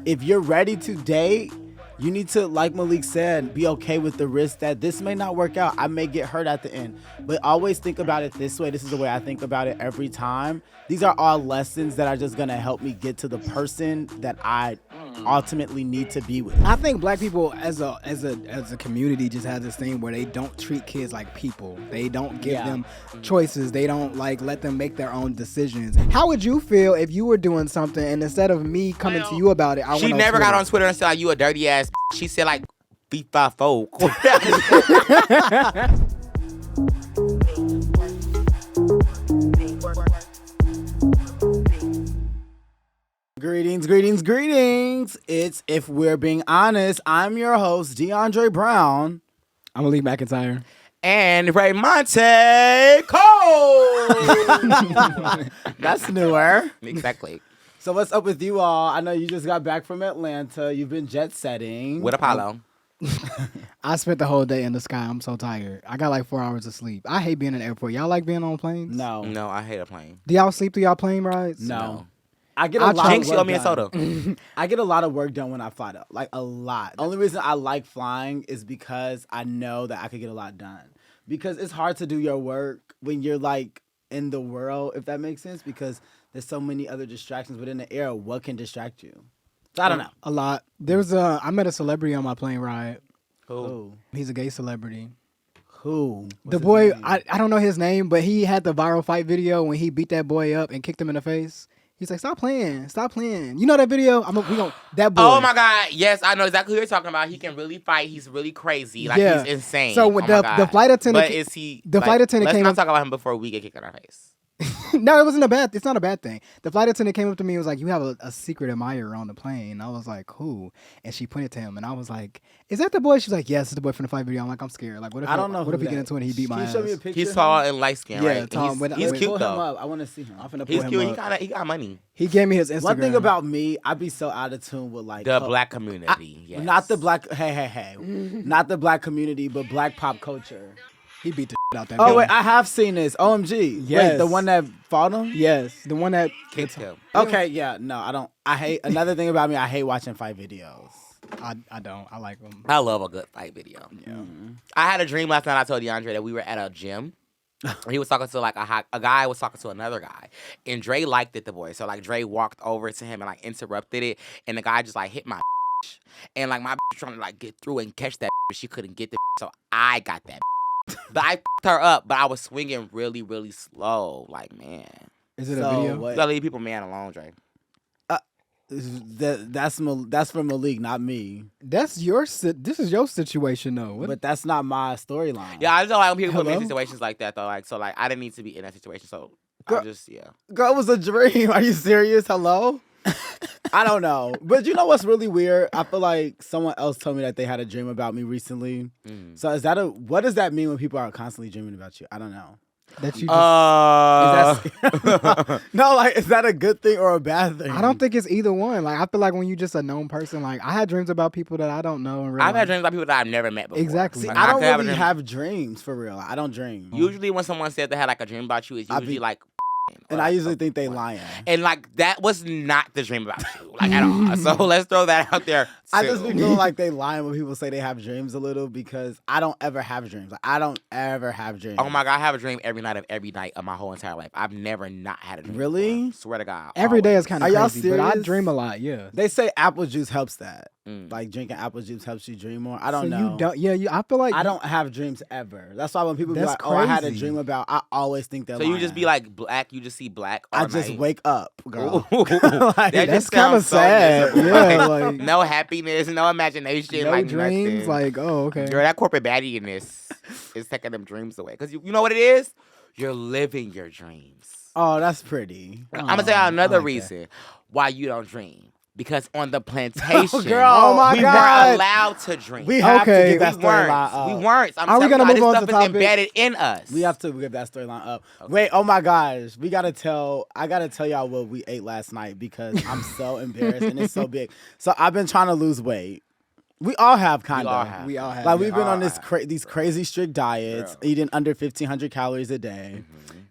if you're ready to date, you need to, like Malik said, be okay with the risk that this may not work out. I may get hurt at the end. But always think about it this way. This is the way I think about it every time. These are all lessons that are just going to help me get to the person that I ultimately need to be with. I think black people as a community just have this thing where they don't treat kids like people. They don't give them choices. They don't like let them make their own decisions. How would you feel if you were doing something and instead of me coming to you about it, she never got on Twitter and said, like, you a dirty ass. She said like FIFA folk. Greetings. It's If We're Being Honest. I'm your host, DeAndre Brown. I'm Malik McIntyre. And Raymonte Cole. That's newer. Exactly. So what's up with you all? I know you just got back from Atlanta. You've been jet setting. With Apollo. I spent the whole day in the sky. I'm so tired. I got like 4 hours of sleep. I hate being in the airport. Y'all like being on planes? No, I hate a plane. Do y'all sleep through y'all plane rides? No. I get a lot Jinx, of you owe work me a done. soda. I get a lot of work done when I fly though. Like a lot. The only reason I like flying is because I know that I could get a lot done. Because it's hard to do your work when you're like in the world, if that makes sense, because there's so many other distractions. But in the air, what can distract you? So I don't know. A lot. I met a celebrity on my plane ride. Who? He's a gay celebrity. Who? The boy, I don't know his name, but he had the viral fight video when he beat that boy up and kicked him in the face. He's like, stop playing. You know that video? That boy. Oh my God. Yes, I know exactly who you're talking about. He can really fight. He's really crazy. Like, he's insane. So with the flight attendant. But is he. The flight attendant came Let's up. not talk about him before we get kicked in our face. No, it's not a bad thing. The flight attendant came up to me and was like, you have a secret admirer on the plane. And I was like, who? And she pointed to him and I was like, is that the boy? She's like, yes, it's the boy from the fight video. I'm like, I'm scared. Like, what if I don't know. What if he get into it and he beat my ass? Can you show me a picture? He's tall and light skinned, Yeah, right? tall, He's wait, cute pull though. him up. I want to see him. I'm finna pull He's him cute. up. He got money. He gave me his Instagram. One thing about me, I be so out of tune with like The black community. Yes. Not the black. Hey. Not the black community, but black pop culture. He beat the out that Oh guy. wait, I have seen this. OMG. Yes. Wait, the one that fought him? Yes, the one that Kicked him. Okay, yeah. No, I don't. I hate another thing about me, I hate watching fight videos. I don't. I like him. I love a good fight video. Yeah. I had a dream last night. I told DeAndre that we were at a gym. He was talking to like a guy was talking to another guy, and Dre liked it. The boy, so like Dre walked over to him and like interrupted it, and the guy just like hit my and like my was trying to like get through and catch that, but she couldn't get the so I got that. But I fucked her up, but I was swinging really, really slow. Like, man, Is it a video? you gotta leave people man alone, Dre. That's from Malik, not me. This is your situation though. But that's not my storyline. Yeah, I just don't like when people put me in Hello? situations like that though. Like, so like I didn't need to be in that situation. So Girl- I just Girl, it was a dream. Are you serious? Hello? I don't know. But you know what's really weird? I feel like someone else told me that they had a dream about me recently. So what does that mean when people are constantly dreaming about you? I don't know. That you just. Is that no, like, is that a good thing or a bad thing? I don't think it's either one. Like, I feel like when you just a known person, like I had dreams about people that I don't know in real I've life. had dreams about people that I've never met before. Exactly. See, Like, I don't could have a really dream- have dreams for real. I don't dream. Usually when someone said they had like a dream about you, it's usually like. And I usually think they lying. And like that was not the dream about you, like at all. So let's throw that out there. I just too. be feeling like they lying when people say they have dreams a little because I don't ever have dreams. Like, I don't ever have dreams. Oh my God, I have a dream every night of my whole entire life. I've never not had a dream. Really? Before. Swear to God. Every day always. is kind Are of y'all crazy, but I serious? dream a lot. Yeah. They say apple juice helps that. Mm. Like drinking apple juice helps you dream more. I don't So know. you don't. Yeah. I feel like I don't have dreams ever. That's why when people be That's like, "Oh, I had a crazy. dream about," I always think they're So you just be like black. You just see black. All I just night. wake up, girl. Ooh. Like, That That's just kind of sounds so sad. miserable. Yeah. Like, Like no happiness, no imagination, no like dreams. nothing. Like okay. Girl, that corporate baddiness is taking them dreams away. Because you know what it is? You're living your dreams. Oh, that's pretty. I'm going to tell you another I like reason why you don't dream. Because on the plantation, girl. Oh my we God. weren't allowed to dream. We have Okay. to get that We weren't. storyline up. We weren't. I'm Are we telling gonna you, move this on stuff to is topic? embedded in us. We have to get that storyline up. Wait, oh my gosh. I gotta tell y'all what we ate last night because I'm so embarrassed and it's so big. So I've been trying to lose weight. We all have kind of. We all have. Like yeah. we've been on all this these crazy strict diets, Girl. eating under 1,500 calories a day.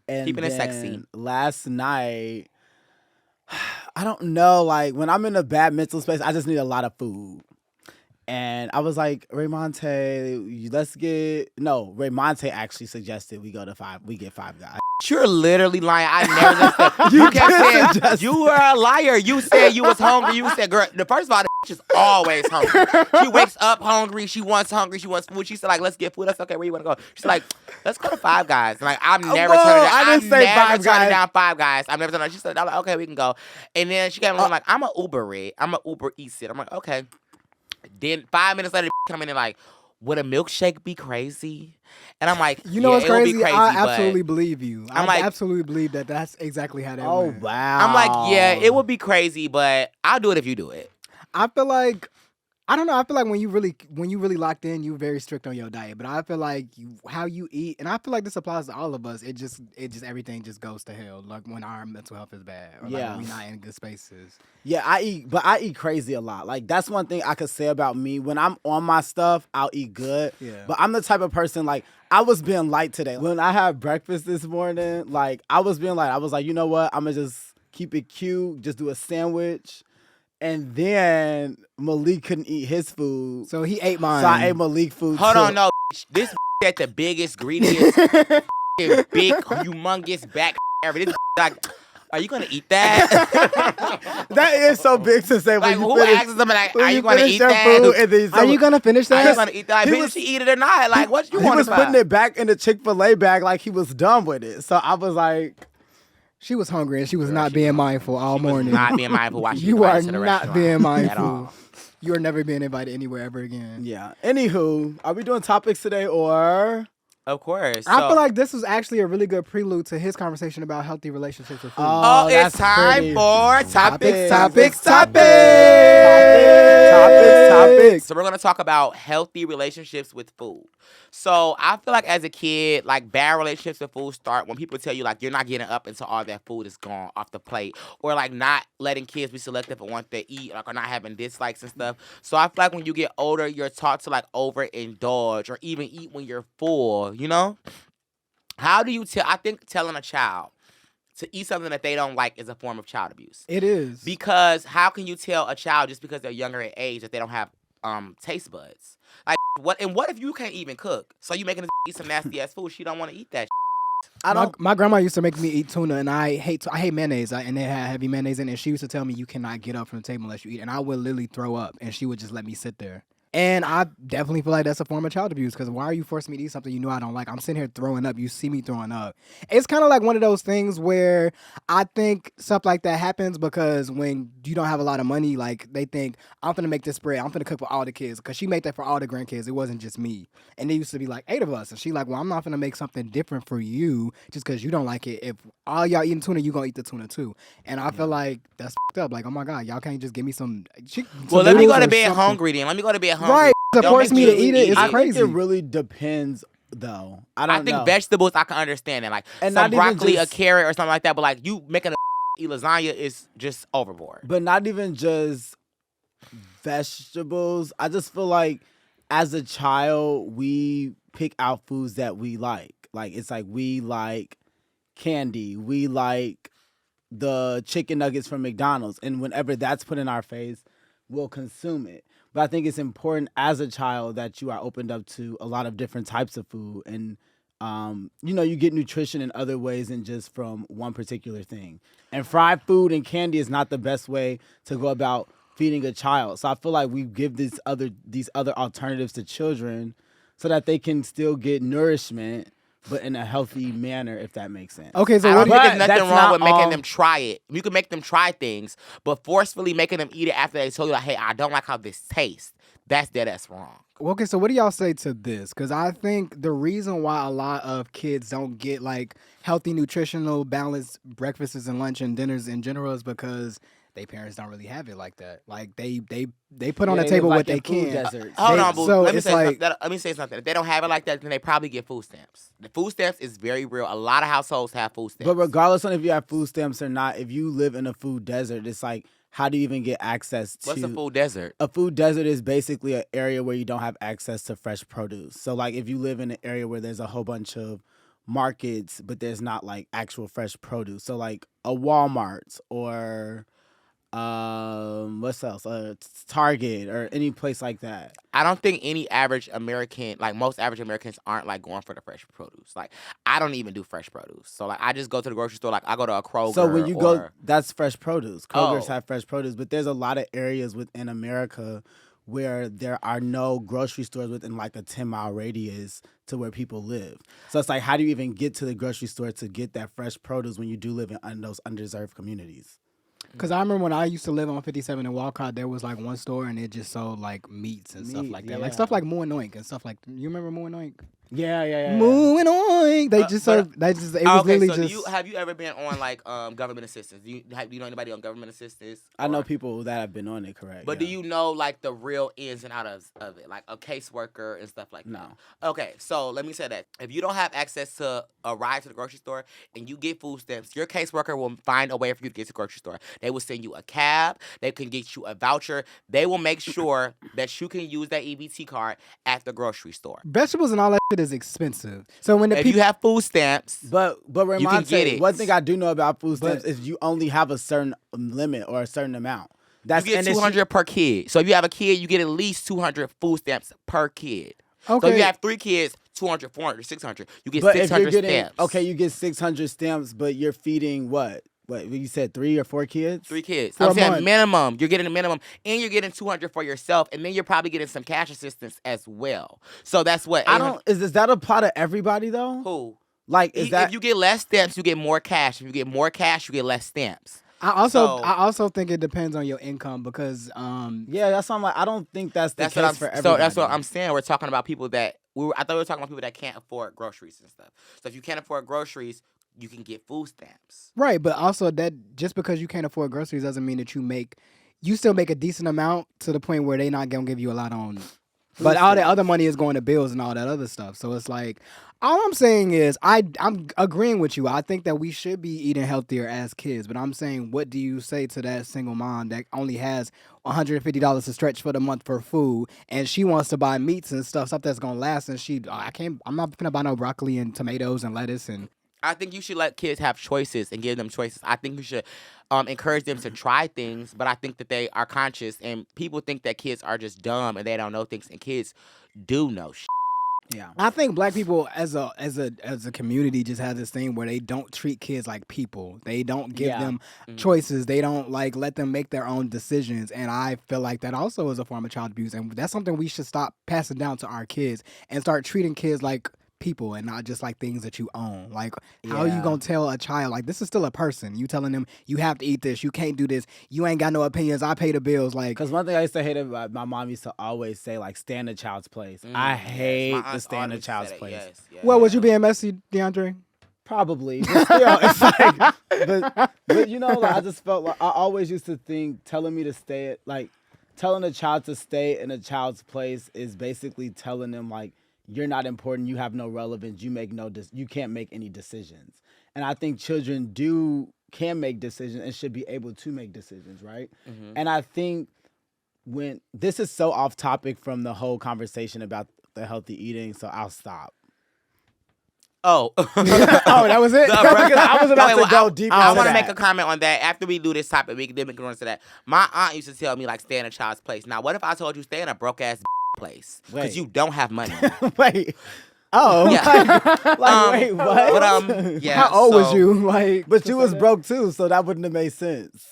And Keeping it then sexy. Last night, I don't know. Like when I'm in a bad mental space, I just need a lot of food. And I was like, Raymonte, Raymonte actually suggested we get Five Guys. You're literally lying. I never said. You kept saying you were a liar. You said you was hungry. You said, girl, first of all, the bitch is always hungry. She wakes up hungry. She wants food. She said, like, let's get food. That's okay. Where you want to go? She's like, let's go to Five Guys. And like, I'm never turning it down. I didn't say Five Guys. Down Five Guys. I've never done it. She said, I'm like, okay, we can go. And then she came along like, I'm an Uber it. I'm an Uber Eats it. I'm like, okay. Then 5 minutes later, come in and like, would a milkshake be crazy? And I'm like, you know what's crazy? I absolutely but believe you. I absolutely believe that that's exactly how that went. Oh, wow. I'm like, yeah, it would be crazy, but I'll do it if you do it. I feel like, I don't know. I feel like when you really locked in, you're very strict on your diet. But I feel like how you eat, and I feel like this applies to all of us. It just everything just goes to hell. Like when our mental health is bad, or like when we're not in good spaces. Yeah, I eat crazy a lot. Like that's one thing I could say about me. When I'm on my stuff, I'll eat good. Yeah. But I'm the type of person like I was being light today. When I had breakfast this morning, like I was being light. I was like, you know what? I'm gonna just keep it cute. Just do a sandwich. And then Malik couldn't eat his food. So he ate mine. So I ate Malik food Hold too. on, no. This at the biggest, greediest, big, humongous back ever. This like, are you gonna eat that? That is so big to say. Like, when who you finish, asks them like, when are you gonna finish eat your that? food and then Are you gonna finish Are you that? gonna eat that? Did she eat it or not? Like, what you He want was to putting it back in the Chick-fil-A bag like he was done with it. So I was like, She was hungry and she was not being mindful all morning. Not being mindful while she You was are to the not restaurant being at mindful. all. You are never being invited anywhere ever again. yeah. Anywho, are we doing topics today or? Of course. I feel like this was actually a really good prelude to his conversation about healthy relationships with food. Oh, that's it's time pretty. for topics. Topics. So we're gonna talk about healthy relationships with food. So I feel like as a kid, like bad relationships with food start when people tell you like you're not getting up until all that food is gone off the plate, or like not letting kids be selective on what they eat, like or not having dislikes and stuff. So I feel like when you get older, you're taught to like overindulge or even eat when you're full. You know? How do you tell? I think telling a child to eat something that they don't like is a form of child abuse. It is. Because how can you tell a child just because they're younger in age that they don't have taste buds? Like what if you can't even cook? So you making her eat some nasty ass food? She don't want to eat that. My grandma used to make me eat tuna, and I hate mayonnaise, and they had heavy mayonnaise in it. And she used to tell me you cannot get up from the table unless you eat, and I would literally throw up, and she would just let me sit there. And I definitely feel like that's a form of child abuse, because why are you forcing me to eat something you know I don't like? I'm sitting here throwing up. You see me throwing up. It's kind of like one of those things where I think stuff like that happens because when you don't have a lot of money, like they think, I'm going to make this bread. I'm going to cook for all the kids, because she made that for all the grandkids. It wasn't just me. And there used to be like 8 of us. And she like, well, I'm not going to make something different for you just because you don't like it. If all y'all eating tuna, you going to eat the tuna too. And I feel like that's f***ed up. Like, oh my God, y'all can't just give me some Well, let me go to bed something. hungry then. Let me go to bed hungry. Right. To Don't force make me to eat it is I crazy. think it really depends, though. I think know. vegetables I can understand that, like And some not even broccoli, just- a carrot, or something like that. But like you making a eat lasagna is just overboard. But not even just vegetables. I just feel like as a child, we pick out foods that we like. Like it's like we like candy. We like the chicken nuggets from McDonald's. And whenever that's put in our face, we'll consume it. But I think it's important as a child that you are opened up to a lot of different types of food. And, you get nutrition in other ways than just from one particular thing. And fried food and candy is not the best way to go about feeding a child. So I feel like we give these other alternatives to children so that they can still get nourishment, but in a healthy manner, if that makes sense. Okay, so I what don't do you think there's nothing wrong with making them try it. You can make them try things, but forcefully making them eat it after they told you, like, hey, I don't like how this tastes. That's wrong. Okay, so what do y'all say to this? Because I think the reason why a lot of kids don't get like healthy, nutritional, balanced breakfasts and lunch and dinners in general is because their parents don't really have it like that. Like they put on the table what they can. Hold on, boo. So Let me it's say something. If they don't have it like that, then they probably get food stamps. The food stamps is very real. A lot of households have food stamps. But regardless on if you have food stamps or not, if you live in a food desert, it's like, how do you even get access to... What's a food desert? A food desert is basically an area where you don't have access to fresh produce. So like if you live in an area where there's a whole bunch of markets, but there's not like actual fresh produce. So like a Walmart or what's else? Target or any place like that. I don't think any average American, like most average Americans, aren't like going for the fresh produce. Like I don't even do fresh produce, so like I just go to the grocery store. Like I go to a Kroger. So when you go, that's fresh produce. Kroger's Oh. have fresh produce, but there's a lot of areas within America where there are no grocery stores within like a 10-mile radius to where people live. So it's like, how do you even get to the grocery store to get that fresh produce when you do live in those underserved communities? Because I remember when I used to live on 57 in Walcott, there was like one store and it just sold like meats and stuff like that. Yeah. Like stuff like Moo and Oink and stuff like that. You remember Moo and Oink? Yeah. Moo and Oink. They just served, it was literally so just. have you ever been on like government assistance? Do you know anybody on government assistance? I know people that have been on it, correct. But yeah. do you know like the real ins and outs of it, like a caseworker and stuff like No. that? Okay, so let me say that if you don't have access to a ride to the grocery store and you get food stamps, your caseworker will find a way for you to get to the grocery store. They will send you a cab. They can get you a voucher. They will make sure that you can use that EBT card at the grocery store. Vegetables and all that shit is expensive. So when the If people. you have food stamps, But you can get Raymonte, it. one thing I do know about food But- stamps is you only have a certain limit or a certain amount. you get 200 per kid. So if you have a kid, you get at least 200 food stamps per kid. So Okay. if you have 3 kids, 200, 400, 600. You get But if 600 you're getting stamps. okay, you get 600 stamps, but you're feeding what? What you said, 3 or 4 kids? 3 kids. For I'm a saying month. minimum. You're getting a minimum, and you're getting 200 for yourself, and then you're probably getting some cash assistance as well. So that's what. I don't. Is that apply to everybody though? Who? Like, is that If you get less stamps, you get more cash. If you get more cash, you get less stamps. I So- also think it depends on your income because Yeah, that's what I'm like. I don't think that's the That's what case I'm. for So everybody. that's what I'm saying. We're talking about people that I thought we were talking about people that can't afford groceries and stuff. So if you can't afford groceries, you can get food stamps. right, but also that just because you can't afford groceries doesn't mean that you still make a decent amount to the point where they're not gonna give you a lot on. But all the other money is going to bills and all that other stuff. So it's like, all I'm saying is I'm agreeing with you. I think that we should be eating healthier as kids. But I'm saying, what do you say to that single mom that only has $150 to stretch for the month for food, and she wants to buy meats and stuff that's gonna last, and I'm not gonna buy no broccoli and tomatoes and lettuce and. I think you should let kids have choices and give them choices. I think you should encourage them to try things, but I think that they are conscious. And people think that kids are just dumb and they don't know things, and kids do know shit. Yeah. I think black people as a community just have this thing where they don't treat kids like people. They don't give them choices. They don't like let them make their own decisions. And I feel like that also is a form of child abuse. And that's something we should stop passing down to our kids and start treating kids like people and not just like things that you own. Like, how are you gonna tell a child, like, this is still a person? You telling them you have to eat this, you can't do this, you ain't got no opinions, I pay the bills. Like, Because one thing I used to hate about my mom used to always say, like, stand a child's place. I hate My the aunt stand a always child's said it. place. Yes. well, was you being messy, DeAndre? Probably. But still, it's like, but you know, like, I just felt like I always used to think telling me to stay at, like, telling a child to stay in a child's place is basically telling them, like, you're not important, you have no relevance, you can't make any decisions. And I think children can make decisions and should be able to make decisions, right? Mm-hmm. And I think when this is so off topic from the whole conversation about the healthy eating, so I'll stop. Oh. Oh, that was it? I was about to go deep I into want to that. make a comment on that. After we do this topic, we can run into that. My aunt used to tell me, like, stay in a child's place. Now, what if I told you stay in a broke-ass place? Because Wait. you don't have money. Wait. Oh. Yeah. Wait, what? But, yeah. How old was so- you? Like, But you was broke too, so that wouldn't have made sense.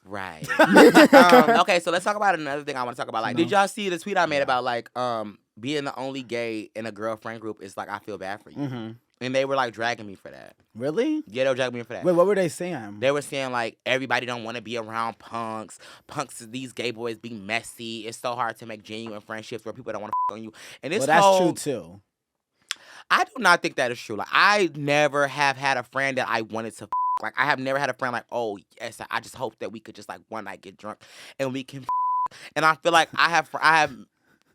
Right. Okay, so let's talk about another thing I want to talk about. Like, did y'all see the tweet I made about, like, being the only gay in a girlfriend group is, like, I feel bad for you. Mm-hmm. And they were, like, dragging me for that. Really? Yeah, they were dragging me for that. Wait, what were they saying? They were saying, like, everybody don't want to be around punks. Punks, these gay boys be messy. It's so hard to make genuine friendships where people don't want to on you. And this Well, that's whole, true too. I do not think that is true. Like, I never have had a friend that I wanted to like, I have never had a friend like, oh, yes, I just hope that we could just, like, one night get drunk and we can And I feel like I have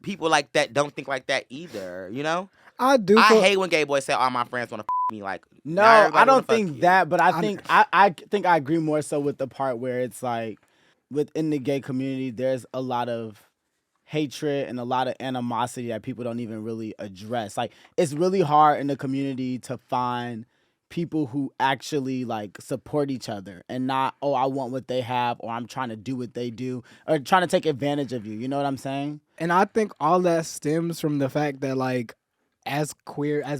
people like that don't think like that either, you know? I do. I hate when gay boys say all my friends want to me. Like, No, not everybody I don't wanna fuck think you. that, but I think I agree more so with the part where it's like within the gay community, there's a lot of hatred and a lot of animosity that people don't even really address. Like, it's really hard in the community to find people who actually like support each other and not, oh, I want what they have, or I'm trying to do what they do, or trying to take advantage of you. You know what I'm saying? And I think all that stems from the fact that, like, as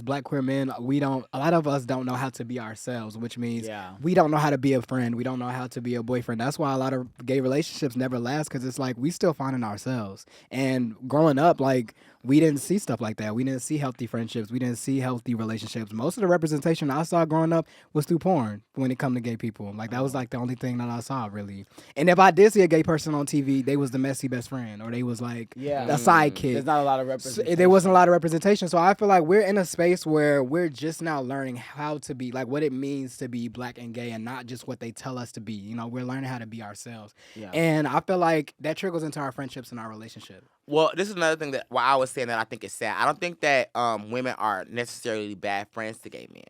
black queer men, a lot of us don't know how to be ourselves, which means we don't know how to be a friend. We don't know how to be a boyfriend. That's why a lot of gay relationships never last, because it's like we still finding ourselves. And growing up, like, we didn't see stuff like that. We didn't see healthy friendships. We didn't see healthy relationships. Most of the representation I saw growing up was through porn when it come to gay people. Like, that was like the only thing that I saw, really. And if I did see a gay person on TV, they was the messy best friend, or they was like a sidekick. There's not a lot of representation. There wasn't a lot of representation. So I feel like we're in a space where we're just now learning how to be, like, what it means to be black and gay, and not just what they tell us to be. You know, we're learning how to be ourselves. Yeah. And I feel like that trickles into our friendships and our relationship. Well, this is another thing that why I was saying that I think it's sad. I don't think that women are necessarily bad friends to gay men,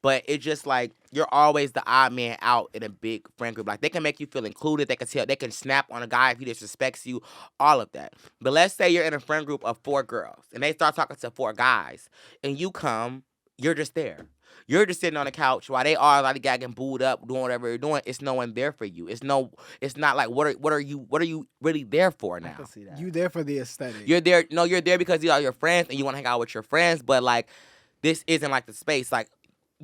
but it's just like you're always the odd man out in a big friend group. Like, they can make you feel included. They can snap on a guy if he disrespects you, all of that. But let's say you're in a friend group of 4 girls and they start talking to 4 guys, and you come, you're just there. You're just sitting on the couch while they are like gagging, booed up, doing whatever you're doing. It's no one there for you. It's not like what are you really there for now? I can see that. You there for the aesthetic. You're there. No, you're there because these are your friends and you want to hang out with your friends. But like, this isn't like the space. Like,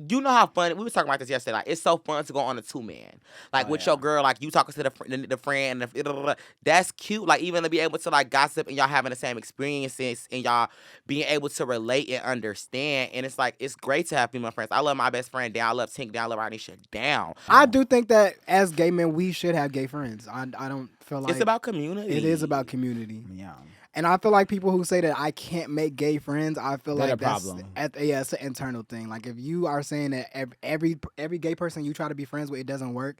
you know how fun, we were talking about this yesterday, like, it's so fun to go on a 2-man. Like, with your girl, like, you talking to the friend, and that's cute. Like, even to be able to, like, gossip and y'all having the same experiences and y'all being able to relate and understand. And it's, like, it's great to have female friends. I love my best friend down. I love Tink down. I love Anisha down. I do think that as gay men, we should have gay friends. I don't feel like... It's about community. It is about community. Yeah. And I feel like people who say that I can't make gay friends, I feel They're like that's problem. It's an internal thing. Like, if you are saying that every gay person you try to be friends with, it doesn't work,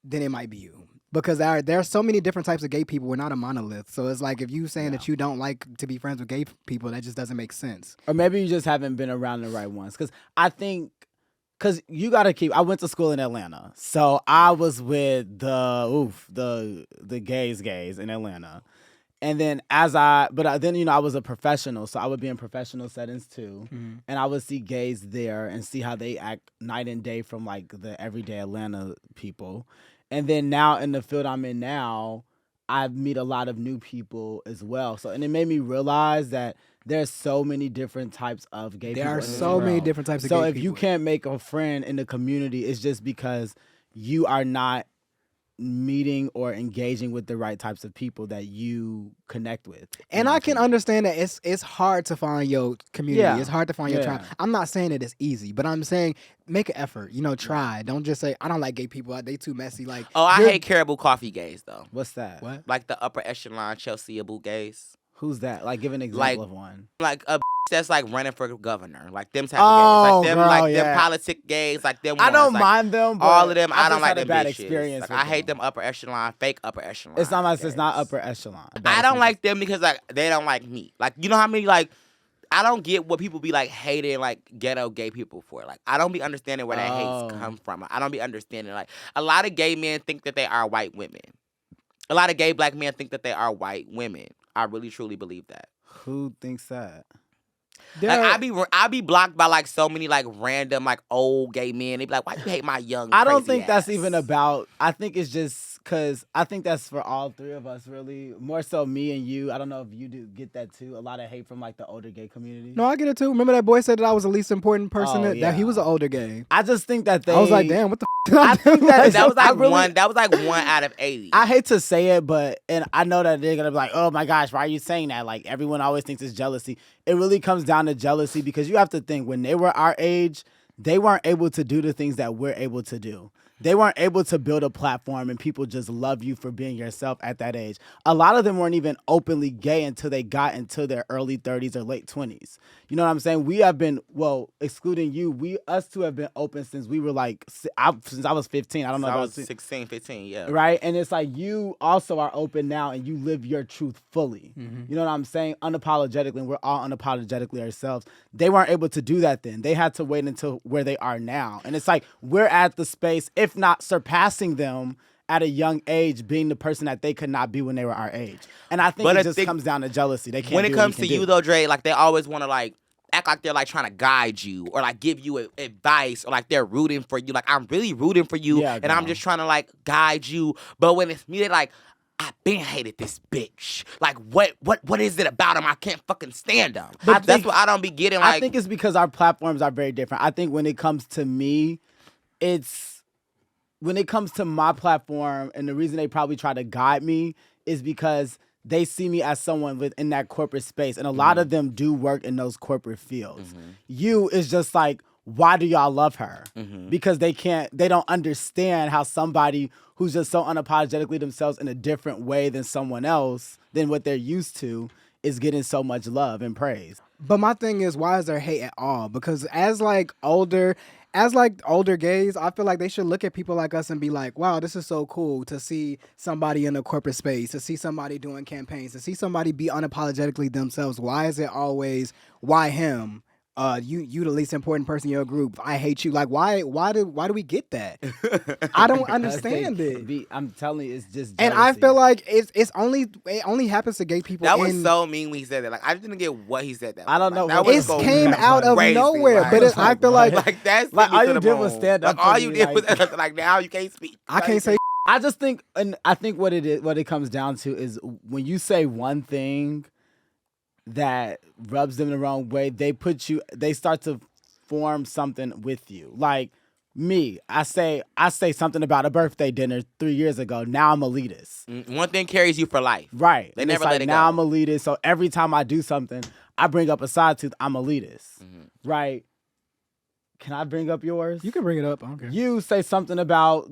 then it might be you. Because there are so many different types of gay people. We're not a monolith. So it's like, if you saying that you don't like to be friends with gay people, that just doesn't make sense. Or maybe you just haven't been around the right ones. Because I think... Because you got to keep... I went to school in Atlanta. So I was with the gays in Atlanta. And then then, you know, I was a professional, so I would be in professional settings too. Mm-hmm. And I would see gays there and see how they act night and day from like the everyday Atlanta people. And then now in the field I'm in now, I meet a lot of new people as well. So, and it made me realize that there's so many different types of gay people. There are so many different types of gay people. So if you can't make a friend in the community, it's just because you are not meeting or engaging with the right types of people that you connect with. And I can understand that it's hard to find your community. Yeah. It's hard to find your tribe. I'm not saying that it's easy, but I'm saying make an effort. You know, try. Don't just say, I don't like gay people. They too messy. Like, I hate Caribou Coffee gays, though. What's that? What? Like the upper echelon Chelsea Abu gays. Who's that? Like, give an example of one. Like a that's like running for governor, like them type of gays, like them, them politic gays, like them. I don't mind them. But all of them, I don't like them bad bitches. Experience like, I hate them upper echelon, fake upper echelon. It's not like it's not upper echelon. I don't like them because like they don't like me. Like, you know how many like I don't get what people be like hating like ghetto gay people for. Like, I don't be understanding where that hate come from. I don't be understanding like a lot of gay men think that they are white women. A lot of gay black men think that they are white women. I really truly believe that. Who thinks that? Like, I be blocked by like so many like random like old gay men. They be like, "Why you hate my young?" I don't think that's even about. I think it's just because I think that's for all 3 of us really. More so me and you. I don't know if you do get that too. A lot of hate from like the older gay community. No, I get it too. Remember that boy said that I was the least important person. That he was an older gay. I just think that I was like, damn, what the. I think that was like one. That was like 1 out of 80. I hate to say it, but and I know that they're gonna be like, "Oh my gosh, why are you saying that?" Like everyone always thinks it's jealousy. It really comes down to jealousy because you have to think when they were our age, they weren't able to do the things that we're able to do. They weren't able to build a platform and people just love you for being yourself at that age. A lot of them weren't even openly gay until they got into their early 30s or late 20s. You know what I'm saying? We have been, well, excluding you, us two have been open since we were like, since I was 15. I don't know. I was 16, 15, yeah. Right? And it's like you also are open now and you live your truth fully. Mm-hmm. You know what I'm saying? Unapologetically, and we're all unapologetically ourselves. They weren't able to do that then. They had to wait until where they are now. And it's like we're at the space, if not surpassing them at a young age being the person that they could not be when they were our age. And I think But it I just think comes down to jealousy. They can't when it do what comes we to can you do. though, Dre, like they always want to like act like they're like trying to guide you or like give you advice or like they're rooting for you. Like I'm really rooting for you Yeah, and I'm girl. just trying to like guide you. But when it's me, they're like, I been hated this bitch. Like what is it about him? I can't fucking stand him. That's what I don't be getting. Like I think it's because our platforms are very different. I think when it comes to me, when it comes to my platform, and the reason they probably try to guide me is because they see me as someone within that corporate space. And a lot of them do work in those corporate fields. You is just like, why do y'all love her? Because they don't understand how somebody who's just so unapologetically themselves in a different way than someone else, than what they're used to, is getting so much love and praise. But my thing is, why is there hate at all? Because as older gays, I feel like they should look at people like us and be like, wow, this is so cool to see somebody in the corporate space, to see somebody doing campaigns, to see somebody be unapologetically themselves. Why is it always, why him? You the least important person in your group. I hate you. Like, why do we get that? I don't understand it. I'm telling you, it's just jealousy. And I feel like it only happens to gay people. that was so mean when he said that. Like I just didn't get what he said. That I don't know. Like, What It came out of crazy. nowhere, Like, but I feel like like that's like, all all you did was stand up Like all for you me, did was like- like now you can't speak. I can't say. I just think, and I think what it comes down to is when you say one thing that rubs them the wrong way, they start to form something with you. Like me, I say something about a birthday dinner 3 years ago. Now I'm elitist. One thing carries you for life. Right. They And never it's let like, it now go. I'm elitist. So every time I do something, I bring up a side tooth. I'm elitist. Right. Can I bring up yours? You can bring it up. I don't care. You say something about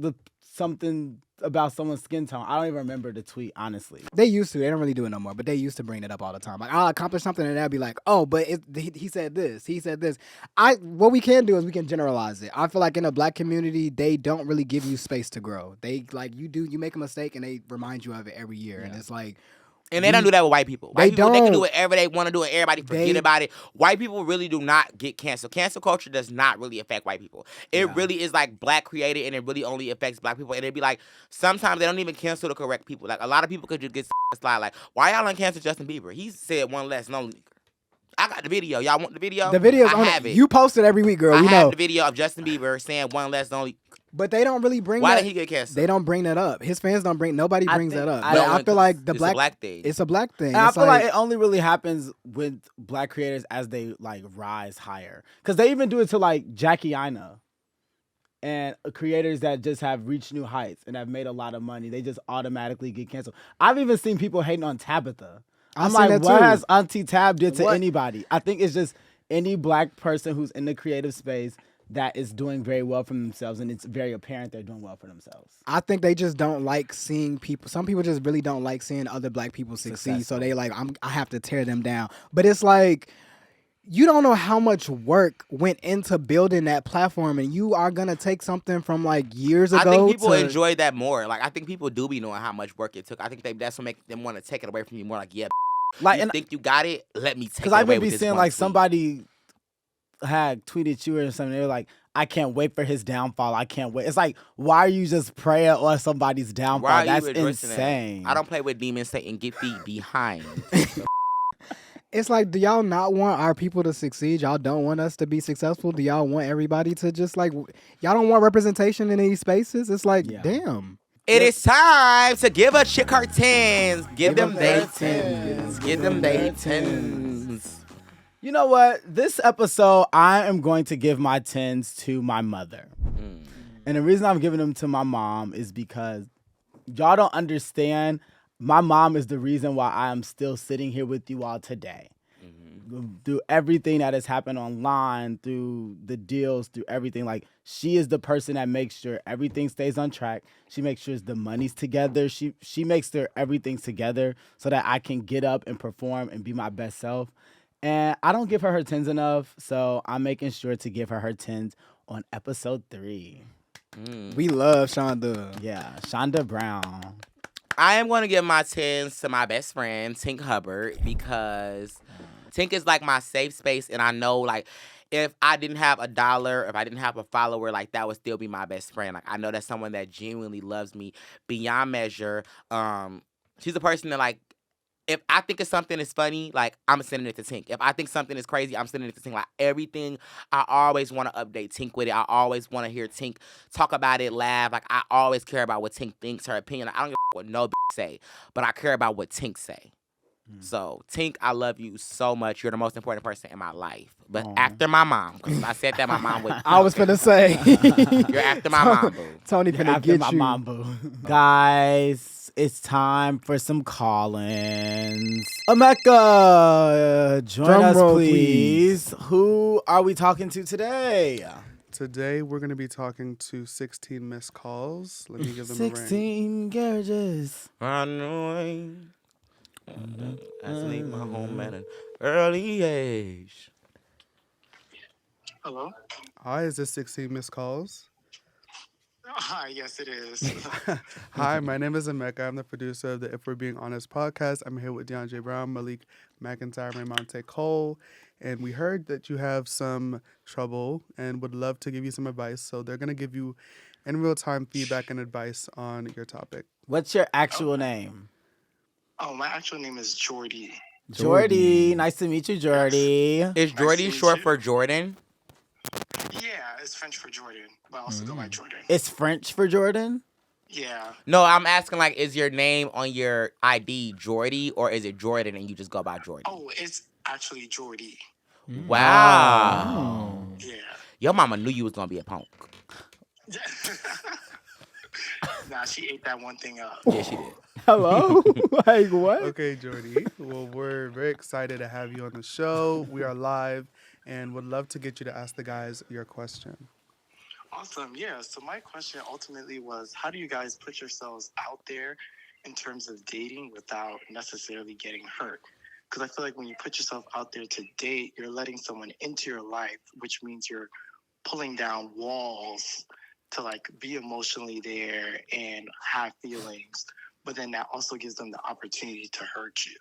someone's skin tone. I don't even remember the tweet, honestly. They used to. They don't really do it no more. But they used to bring it up all the time. Like I'll accomplish something and they'll be like, "Oh, but he said this. He said this." What we can do is we can generalize it. I feel like in a black community, they don't really give you space to grow. They like you make a mistake and they remind you of it every year. And it's like. And they don't do that with white people. White people, they can do whatever they want to do and everybody forget about it. White people really do not get canceled. Cancel culture does not really affect white people. It really is like black created and it really only affects black people. And it'd be like, sometimes they don't even cancel the correct people. Like a lot of people could just get slide like, why y'all uncancel Justin Bieber? He said one less, no. I got the video. Y'all want the video? The video's I on have it. You post it every week, girl. I We have know. the video of Justin Bieber saying one less, only. But they don't really bring Why that. did he get canceled? They don't bring that up. His fans don't bring. Nobody brings that up. I But don't I feel like it's a black thing. It's a black thing. And I It's feel like it only really happens with black creators as they like rise higher. Because they even do it to like Jackie Aina and creators that just have reached new heights and have made a lot of money. They just automatically get canceled. I've even seen people hating on Tabitha. I'm seen like, that what too. has Auntie Tab did to What? anybody? I think it's just any black person who's in the creative space that is doing very well for themselves, and it's very apparent they're doing well for themselves. I think they just don't like seeing people. Some people just really don't like seeing other black people succeed. So they like, I have to tear them down. But it's like, you don't know how much work went into building that platform, and you are gonna take something from like years ago. I think people enjoy that more. Like I think people do be knowing how much work it took. I think that's what make them want to take it away from you more. Like Like, you and think you got it? Let me take it because I away would be with this seeing one like tweet. somebody had tweeted you or something. They were like, I can't wait for his downfall. I can't wait. It's like, why are you just praying on somebody's downfall? Why are That's you addressing insane. that? I don't play with demons, Satan. Get thee behind. It's like, do y'all not want our people to succeed? Y'all don't want us to be successful? Do y'all want everybody to just like, y'all don't want representation in these spaces? It's like, damn. It is time to give a chick her tens. Give them they their tens. Give them they tens. You know what? This episode, I am going to give my 10s to my mother. And the reason I'm giving them to my mom is because y'all don't understand. My mom is the reason why I am still sitting here with you all today. Through everything that has happened online, through the deals, through everything. Like, she is the person that makes sure everything stays on track. She makes sure the money's together. She makes sure everything's together so that I can get up and perform and be my best self. And I don't give her 10s enough, so I'm making sure to give her 10s on episode 3. We love Shonda. Yeah, Shonda Brown. I am going to give my tens to my best friend, Tink Hubbard, because Tink is like my safe space, and I know like if I didn't have a dollar, if I didn't have a follower, like that would still be my best friend. Like I know that's someone that genuinely loves me beyond measure. She's a person that like if I think of something is funny, like I'm sending it to Tink. If I think something is crazy, I'm sending it to Tink. Like everything, I always want to update Tink with it. I always want to hear Tink talk about it, laugh. Like I always care about what Tink thinks, her opinion. Like, I don't give a what no say, but I care about what Tink say. So, Tink, I love you so much. You're the most important person in my life. But after my mom, because I said that my mom would. I was finna say. You're after my mom, boo. Tony You're finna after get my you. mom, boo. Guys, it's time for some call-ins. Emeka, join Drum us, roll, please. Who are we talking to today? Today, we're going to be talking to 16 missed calls. Let me give them a ring. 16 garages. I know I leave my home at an early age. Hello? Hi, is this 16 missed calls? Hi, yes, it is. Hi, my name is Emeka. I'm the producer of the If We're Being Honest podcast. I'm here with DeAndre Brown, Malik McIntyre, Raymonte Cole. And we heard that you have some trouble and would love to give you some advice. So they're going to give you in real time feedback and advice on your topic. What's your actual name? Oh, my actual name is Jordy. Jordy. Nice to meet you, Jordy. Is Jordy Nice to short meet you. for Jordan? Yeah, it's French for Jordan, but I also go by Jordan. It's French for Jordan? Yeah. No, I'm asking like, is your name on your ID Jordy or is it Jordan and you just go by Jordy? Oh, it's actually Jordy. Wow. Yeah. Your mama knew you was gonna be a punk. Nah, she ate that one thing up. Yeah, she did. Hello? Like, what? Okay, Jordy. Well, we're very excited to have you on the show. We are live and would love to get you to ask the guys your question. Awesome. Yeah. So my question ultimately was, how do you guys put yourselves out there in terms of dating without necessarily getting hurt? Because I feel like when you put yourself out there to date, you're letting someone into your life, which means you're pulling down walls to like be emotionally there and have feelings. But then that also gives them the opportunity to hurt you.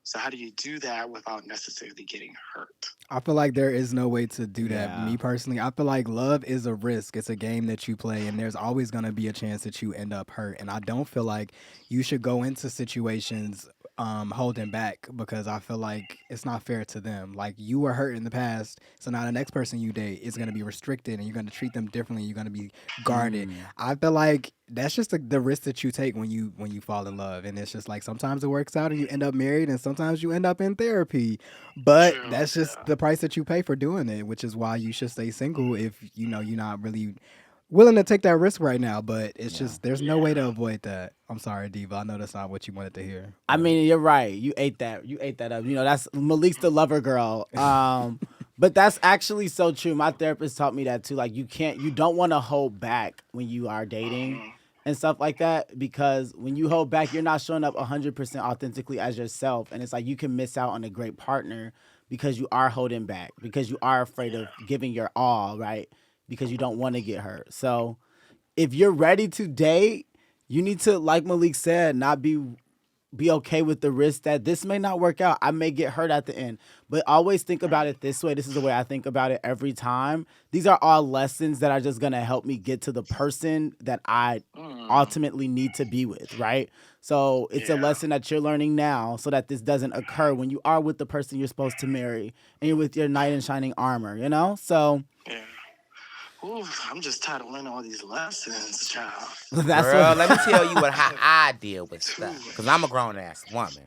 So how do you do that without necessarily getting hurt? I feel like there is no way to do that. Yeah. Me personally, I feel like love is a risk. It's a game that you play, and there's always going to be a chance that you end up hurt. And I don't feel like you should go into situations holding back because I feel like it's not fair to them. Like you were hurt in the past, so now the next person you date is going to be restricted, and you're going to treat them differently. You're going to be guarded. I feel like that's just the risk that you take when you fall in love, and it's just like sometimes it works out and you end up married, and sometimes you end up in therapy. But True, that's just the price that you pay for doing it, which is why you should stay single if you know you're not really willing to take that risk right now. But it's just there's no way to avoid that. I'm sorry, Diva. I know that's not what you wanted to hear. I mean, you're right. You ate that up. You know, that's Malik's the lover girl. But that's actually so true. My therapist taught me that too. Like you don't want to hold back when you are dating and stuff like that, because when you hold back, you're not showing up 100% authentically as yourself. And it's like you can miss out on a great partner because you are holding back, because you are afraid of giving your all, right? Because you don't want to get hurt. So if you're ready to date, you need to, like Malik said, not be okay with the risk that this may not work out. I may get hurt at the end. But always think about it this way. This is the way I think about it every time. These are all lessons that are just going to help me get to the person that I ultimately need to be with, right? So it's a lesson that you're learning now so that this doesn't occur when you are with the person you're supposed to marry and you're with your knight in shining armor, you know? So Yeah. Ooh, I'm just tired of learning all these lessons, child. that's Girl, what, let me tell you how I deal with stuff. Because I'm a grown-ass woman.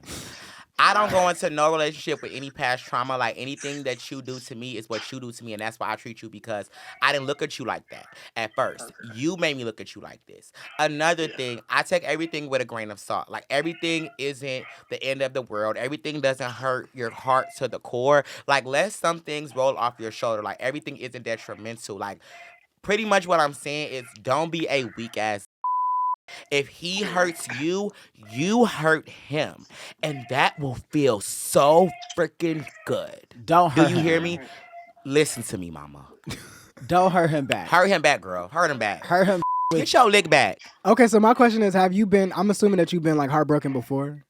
I don't go into no relationship with any past trauma. Like, anything that you do to me is what you do to me, and that's why I treat you, because I didn't look at you like that at first. You made me look at you like this. Another thing, I take everything with a grain of salt. Like, everything isn't the end of the world. Everything doesn't hurt your heart to the core. Like, let some things roll off your shoulder. Like, everything isn't detrimental. Like, pretty much what I'm saying is don't be a weak-ass. If he hurts you, you hurt him. And that will feel so freaking good. don't hurt Do you him. hear me? Listen to me, mama. Don't hurt him back. Hurt him back, girl. Hurt him back. Hurt him. Get your lick back. Okay, so my question is, have you been? I'm assuming that you've been like heartbroken before.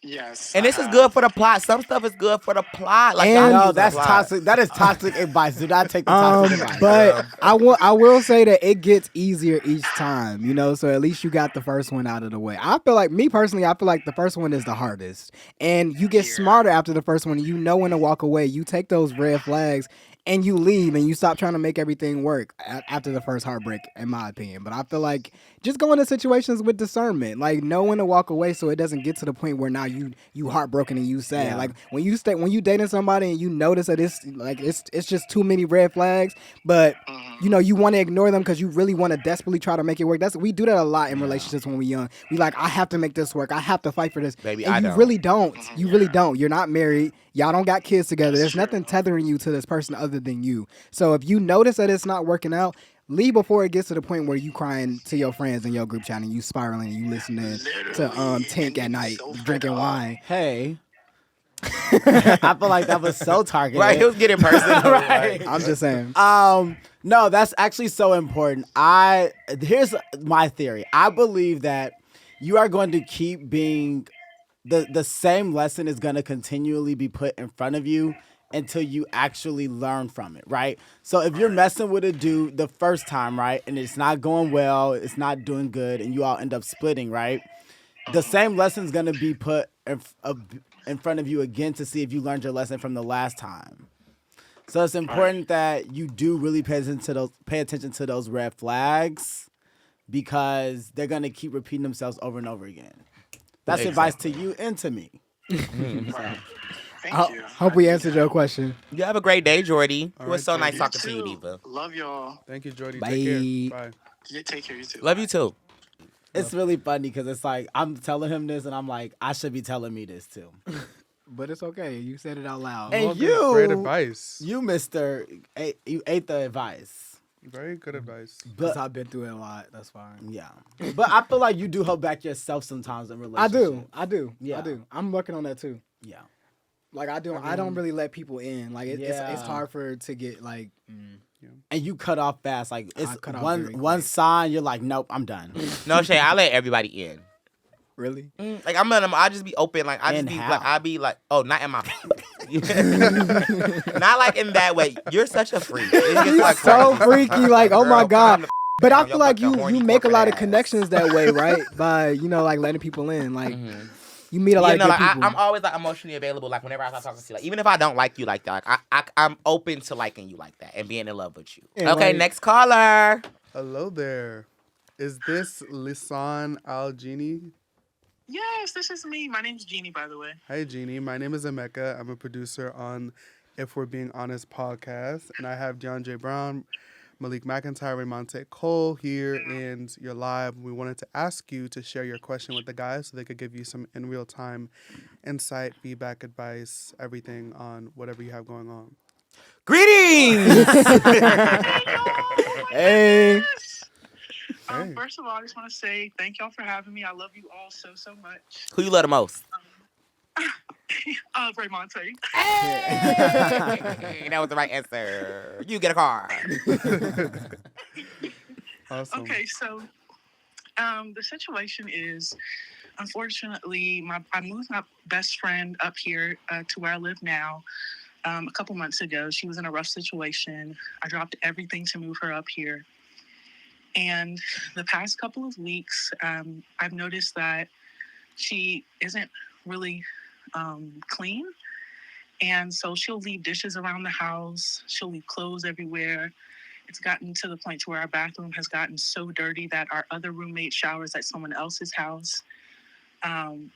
Yes. And this is good for the plot. Some stuff is good for the plot. Like, And- y'all No, use the that's plot. toxic. That is toxic advice. Do not take the toxic advice. But I will say that it gets easier each time, you know. So at least you got the first one out of the way. I feel like me personally, I feel like the first one is the hardest, and you get smarter after the first one. You know when to walk away. You take those red flags and you leave, and you stop trying to make everything work after the first heartbreak, in my opinion. But I feel like just go into situations with discernment, like know when to walk away, so it doesn't get to the point where now you heartbroken and you sad. Yeah. Like when you dating somebody and you notice that it's just too many red flags, but you know you want to ignore them because you really want to desperately try to make it work. We do that a lot in relationships when we're young. We like, I have to make this work. I have to fight for this. Baby, and I you don't. really don't. You really don't. You're not married. Y'all don't got kids together. There's nothing tethering you to this person other than you. So if you notice that it's not working out, leave before it gets to the point where you crying to your friends in your group chat and you spiraling and you listening to Tink at night, drinking wine. Hey. I feel like that was so targeted. Right, he was getting personal. Right. Like, I'm just saying. No, that's actually so important. Here's my theory. I believe that you are going to keep being the same lesson is going to continually be put in front of you until you actually learn from it, right? So if you're messing with a dude the first time, right, and it's not going well, it's not doing good, and you all end up splitting, right? The same lesson's going to be put in front of you again to see if you learned your lesson from the last time. So it's important that you do really pay attention to those red flags because they're going to keep repeating themselves over and over again. That's advice to you and to me. Right. Thank you. Hope we answered your question. you have a great day, Jordy. It was right, so nice Jordy. talking to you, Diva. Love y'all. Thank you, Jordy. Bye. Take care. Bye. Yeah, take care, you too. Love you too. It's really funny because it's like I'm telling him this and I'm like, I should be telling me this too. But it's okay. You said it out loud. And Great advice. you you ate the advice. Very good advice. Because I've been through it a lot. That's fine. Yeah. But I feel like you do hold back yourself sometimes in relationships. I do. Yeah. I do. I'm working on that too. Yeah. Like I don't really let people in. Like it's Yeah. hard to get like. And you cut off fast. Like it's I cut off one very one quick. sign, you're like, nope, I'm done. No, Shay, I let everybody in. Really? Like I just be open. Like I just And be how? like I be like, oh, not in my, not like in that way. You're such a freak. It's just like So crazy. freaky. Like, oh my Girl, God. calm the But I down. feel Your like fucking horny you make a lot of corporate ass. connections that way, right? By like letting people in. Like you meet a lot You of know, good like people. I'm always like emotionally available. Like whenever I start talking to you, like even if I don't like you like that, like I'm open to liking you like that and being in love with you. And Okay, like- next caller. Hello there. Is this Lisan Al-Genie? Yes, this is me. My name's Jeannie, by the way. Hi, Jeannie. My name is Emeka. I'm a producer on If We're Being Honest podcast. And I have DeAndre Brown, Malik McIntyre, Raymonte Cole here, and you're live. We wanted to ask you to share your question with the guys so they could give you some in real time insight, feedback, advice, everything on whatever you have going on. Greetings. Hey. Hey. First of all, I just want to say thank y'all for having me. I love you all so much. Who you love the most? Raymonte. Hey, that was the right answer. You get a car. Awesome. Okay, so the situation is, unfortunately, I moved my best friend up here to where I live now a couple months ago. She was in a rough situation. I dropped everything to move her up here. And the past couple of weeks, I've noticed that she isn't really clean. And so she'll leave dishes around the house. She'll leave clothes everywhere. It's gotten to the point to where our bathroom has gotten so dirty that our other roommate showers at someone else's house. And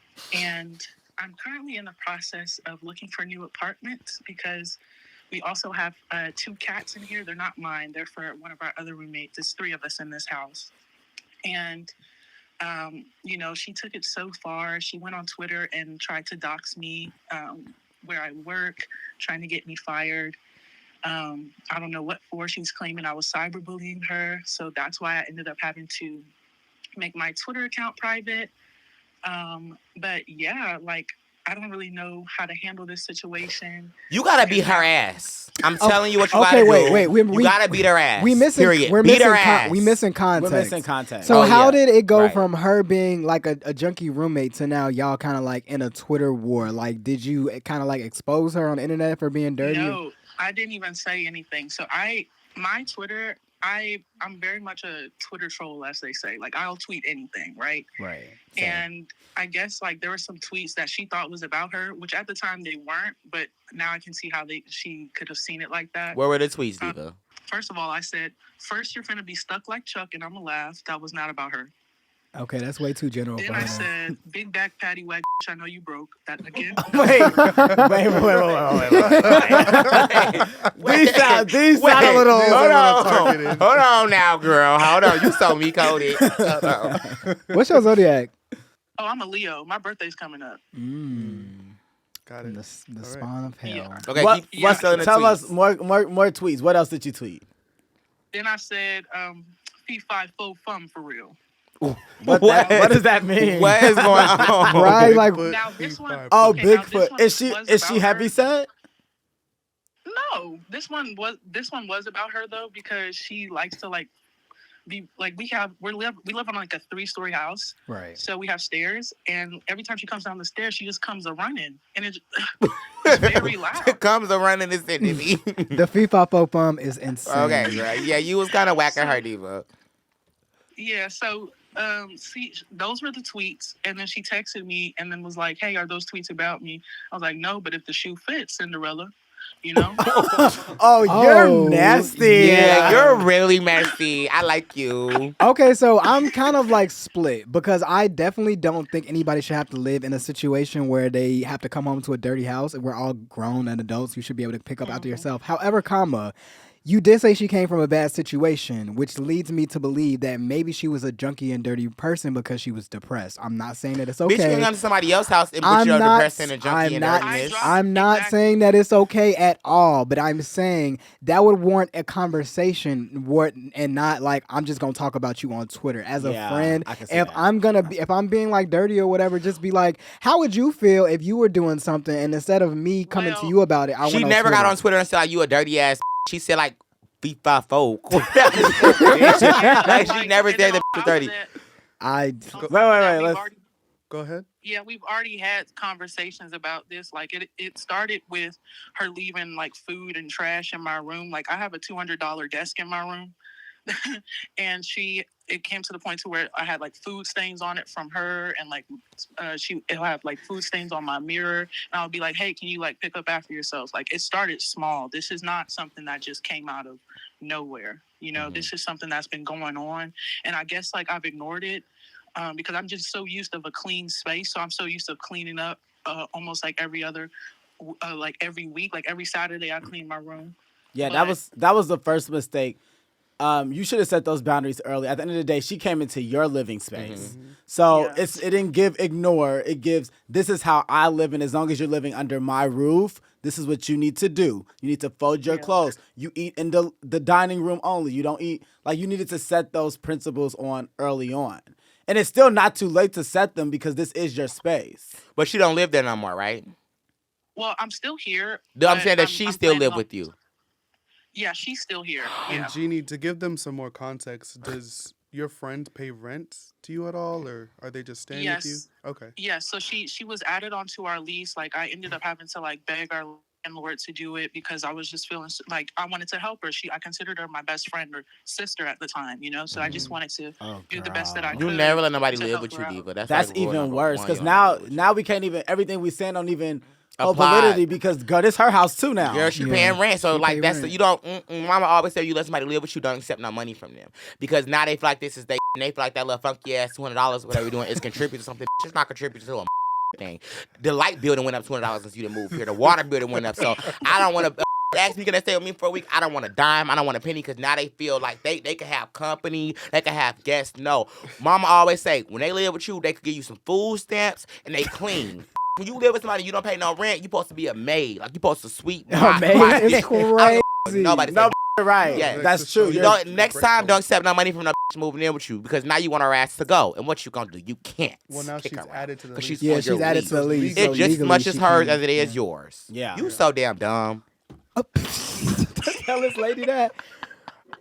I'm currently in the process of looking for new apartments because we also have 2 cats in here. They're not mine. They're for one of our other roommates. There's 3 of us in this house. And, she took it so far. She went on Twitter and tried to dox me where I work, trying to get me fired. I don't know what for. She's claiming I was cyberbullying her. So that's why I ended up having to make my Twitter account private. But yeah, like I don't really know how to handle this situation. You gotta beat her ass. I'm telling you what you gotta okay, do. wait. You gotta beat her ass. We missing. Period. We're beat missing. her ass. We missing context. We're missing context. So Oh, how yeah. did it go Right. from her being like a junkie roommate to now y'all kind of like in a Twitter war? Like, did you kind of like expose her on the internet for being dirty? No, I didn't even say anything. So my Twitter, I'm very much a Twitter troll, as they say. Like, I'll tweet anything, right? Right. Same. And I guess like there were some tweets that she thought was about her, which at the time they weren't. But now I can see how she could have seen it like that. Where were the tweets, Diva? First of all, I said, first you're finna be stuck like Chuck, and I'm gonna laugh. That was not about her. Okay, that's way too general. Then for I her. said, big back patty whack. I know you broke. That again. Wait. These sound a little. Hold on now, girl. Hold on. You so me coded. Hold on. What's your zodiac? Oh, I'm a Leo. My birthday's coming up. Got it. The All right. spawn of hell. Yeah. Okay, Yeah. tell Tell us more tweets. What else did you tweet? Then I said, fee fi fo fum for real. What does that mean? What is going on? Right, like Bigfoot, Now, this one- P5. Oh, Okay, now this Bigfoot. one Is she was is she about heavy her. set? No, this one was about her though, because she likes to like be like we live on like a 3-story house, right. so we have stairs, and every time she comes down the stairs, she just comes a running, and it's very loud. Comes a running this into me. The FIFA Fofum is insane. Okay, right. Yeah, you was kind of whacking her, Diva. Yeah, so see, those were the tweets, and then she texted me and then was like, "Hey, are those tweets about me?" I was like, "No, but if the shoe fits, Cinderella." You know? Oh, you're nasty. Yeah, you're really messy. I like you. Okay, so I'm kind of like split because I definitely don't think anybody should have to live in a situation where they have to come home to a dirty house. We're all grown and adults. You should be able to pick up after yourself. However, you did say she came from a bad situation, which leads me to believe that maybe she was a junkie and dirty person because she was depressed. I'm not saying that it's okay. Bitch, you can come to somebody else's house and put your depressing and junkie and dirtiness. I'm not Exactly. saying that it's okay at all, but I'm saying that would warrant a conversation and not like I'm just gonna talk about you on Twitter as a friend. I can see If that. if I'm being like dirty or whatever, just be like, how would you feel if you were doing something and instead of me coming to you about it, I She went on never got Twitter. on Twitter and said like, you a dirty ass. She said like FIFA folk. Like she never said that was dirty. Wait. Let's. Go ahead. Yeah, we've already had conversations about this. Like it started with her leaving like food and trash in my room. Like I have a $200 desk in my room. And it came to the point to where I had like food stains on it from her, and like it'll have like food stains on my mirror, and I'll be like, hey, can you like pick up after yourselves? Like it started small. This is not something that just came out of nowhere. You know, this is something that's been going on, and I guess like I've ignored it because I'm just so used to a clean space. So I'm so used to cleaning up almost like every other like every week, like every Saturday I clean my room. Yeah, But- that was the first mistake. You should have set those boundaries early. At the end of the day, she came into your living space. So Yeah. it didn't give ignore. It gives, this is how I live, and as long as you're living under my roof, this is what you need to do. You need to fold your clothes. You eat in the dining room only. You don't eat, like you needed to set those principles on early on. And it's still not too late to set them because this is your space. But she don't live there no more, right? Well, I'm still here. I'm but saying that she I'm still planning live on- with you. Yeah, she's still here. Yeah. And Jeannie, to give them some more context, does your friend pay rent to you at all, or are they just staying with you? Yes. Okay. Yeah, so she was added onto our lease. Like I ended up having to like beg our landlord to do it because I was just feeling like I wanted to help her. I considered her my best friend or sister at the time, you know. So I just wanted to do the best that I could. You never let nobody to live help with her you, out. Diva. That's like rule even number worse one. because You don't let nobody live with now we can't even, everything we saying don't even hold Apply. validity because, girl, this her house too now. Girl, she Yeah. paying rent, so She like pay that's rent. you don't. Mama always said you let somebody live with you, don't accept no money from them because now they feel like this is they. And they feel like that little funky ass $200 whatever you're doing is contributing to something. It's not contributing to a thing. The light building went up $200 since you didn't move here. The water building went up, so I don't want to. Ask me, can they stay with me for a week? I don't want a dime. I don't want a penny because now they feel like they can have company. They can have guests. No. Mama always say, when they live with you, they could give you some food stamps and they clean. When you live with somebody, you don't pay no rent. You supposed to be a maid. Like, you supposed to sweep. A maid is crazy. Nobody No, right. Yes. That's true. You Don't, next time, don't accept no money from no bitch moving in with you because now you want her ass to go. And what you gonna do? You can't. Well, now kick she's her out. added to the 'Cause lease. she's on she's your added lease. to the lease. It's so just as legally much as she hers can- as it is yours. Yeah. You so damn dumb. Tell this lady that.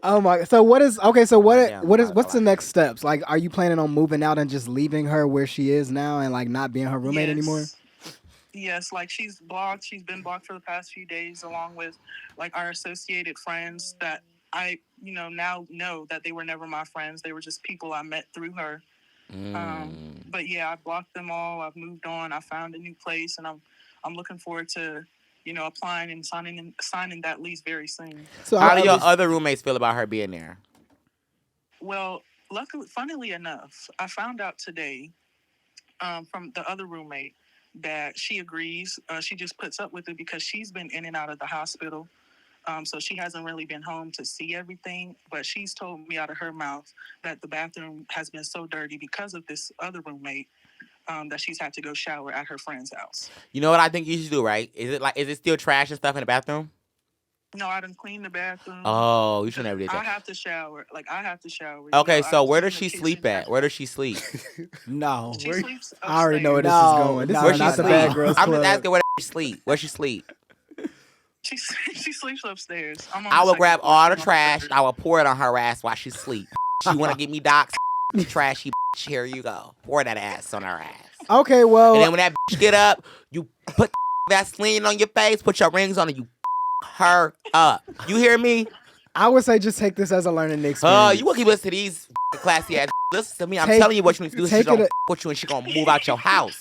Oh my! So what is okay? So what's the next steps? Like, are you planning on moving out and just leaving her where she is now and like not being her roommate anymore? Yes, like she's blocked. She's been blocked for the past few days, along with like our associated friends that I, now know that they were never my friends. They were just people I met through her. But yeah, I blocked them all. I've moved on. I found a new place, and I'm looking forward to, applying and signing that lease very soon. So How do your other roommates feel about her being there? Well, funnily enough, I found out today from the other roommate that she agrees. She just puts up with it because she's been in and out of the hospital. So she hasn't really been home to see everything. But she's told me out of her mouth that the bathroom has been so dirty because of this other roommate that she's had to go shower at her friend's house. You know what I think you should do, right? Is it still trash and stuff in the bathroom? No, I didn't clean the bathroom. Oh, you should never did I that. have to shower. Okay, so where does does she sleep at? Where does she sleep? No. She sleeps upstairs. I already know where this is No, going. This no, Where is she not the sleep? bad girls I'm club. just asking where she sleep. Where she sleep? She sleeps upstairs. I will grab all the trash. I will pour it on her ass while she sleep. She want to give me docs, trashy bitch. Here you go. Pour that ass on her ass. Okay, well, And then when that bitch get up, you put Vaseline on your face, put your rings on, and you her up. You hear me? I would say just take this as a learning experience. You will keep listening to these classy ass. Listen to me. I'm Take- telling you what you need to do. She's gonna put you and she gonna move out your house.